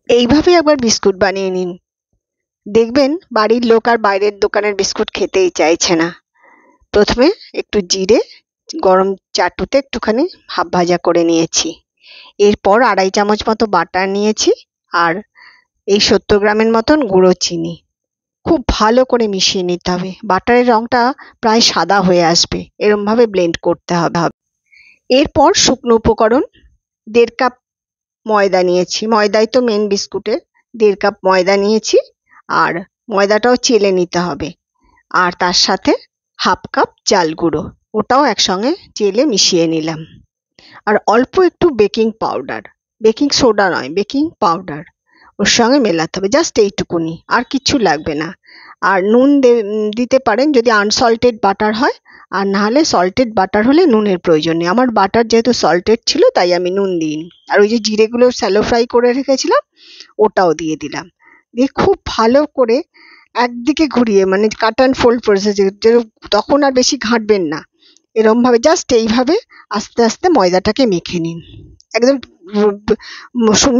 এইভাবে একবার বিস্কুট বানিয়ে নিন, দেখবেন বাড়ির লোক আর বাইরের দোকানের বিস্কুট খেতেই চাইছে না। প্রথমে একটু জিরে গরম চাটুতে একটুখানি হাফ ভাজা করে নিয়েছি। এরপর 2.5 চামচ মতো বাটার নিয়েছি আর এই 70 গ্রামের মতন গুঁড়ো চিনি। খুব ভালো করে মিশিয়ে নিতে হবে। বাটারের রংটা প্রায় সাদা হয়ে আসবে, এরম ভাবে ব্লেন্ড করতে হবে। এরপর শুকনো উপকরণ 1.5 কাপ ময়দা নিয়েছি, ময়দাই তো মেন বিস্কুটের। 1.5 কাপ ময়দা নিয়েছি আর ময়দাটাও চেলে নিতে হবে। আর তার সাথে হাফ কাপ চাল গুঁড়ো, ওটাও একসঙ্গে চেলে মিশিয়ে নিলাম। আর অল্প একটু বেকিং পাউডার, বেকিং সোডা নয়, বেকিং পাউডার ওর সঙ্গে মেলাতে হবে, জাস্ট এইটুকুনি, আর কিচ্ছু লাগবে না। আর নুন দিতে পারেন যদি আনসল্টেড বাটার হয়, আর না হলে সল্টেড বাটার হলে নুনের প্রয়োজন নেই। আমার বাটার যেহেতু সল্টেড ছিল তাই আমি নুন দিইনি। আর ওই যে জিরেগুলো স্যালো ফ্রাই করে রেখেছিলাম ওটাও দিয়ে দিলাম। দিয়ে খুব ভালো করে একদিকে ঘুরিয়ে, মানে কাট অ্যান্ড ফোল্ড প্রসেস, তখন আর বেশি ঘাঁটবেন না, এরম ভাবে জাস্ট এইভাবে আস্তে আস্তে ময়দাটাকে মেখে নিন। একদম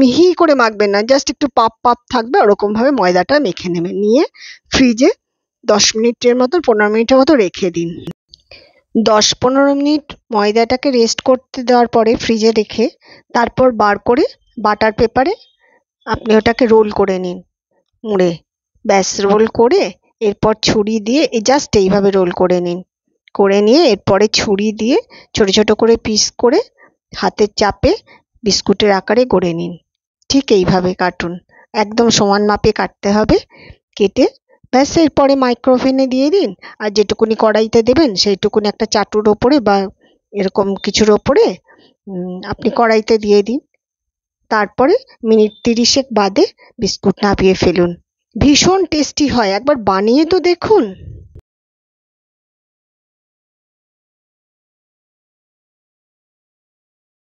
মিহি করে মাখবেন না, জাস্ট একটু পাপ পাপ থাকবে ওরকম ভাবে ময়দাটা মেখে নেবেন। নিয়ে ফ্রিজে 10 মিনিটের মতো 15 মিনিটের মতো রেখে দিন। 10-15 মিনিট ময়দাটাকে রেস্ট করতে দেওয়ার পরে ফ্রিজে রেখে তারপর বার করে বাটার পেপারে আপনি ওটাকে রোল করে নিন মুড়ে। ব্যাস, রোল করে এরপর ছুরি দিয়ে জাস্ট এইভাবে রোল করে নিন। করে নিয়ে এরপরে ছুরি দিয়ে ছোট ছোট করে পিস করে হাতের চাপে বিস্কুটের আকারে গড়ে নিন। ঠিক এইভাবে কাটুন, একদম সমান মাপে কাটতে হবে। কেটে ব্যাস এরপরে মাইক্রোওভেনে দিয়ে দিন। আর যেটুকুনি কড়াইতে দেবেন সেইটুকুনি একটা চাটুর ওপরে বা এরকম কিছুর ওপরে আপনি কড়াইতে দিয়ে দিন। তারপরে মিনিট 30 বাদে বিস্কুট নামিয়ে ফেলুন। ভীষণ টেস্টি হয়, একবার বানিয়ে তো দেখুন।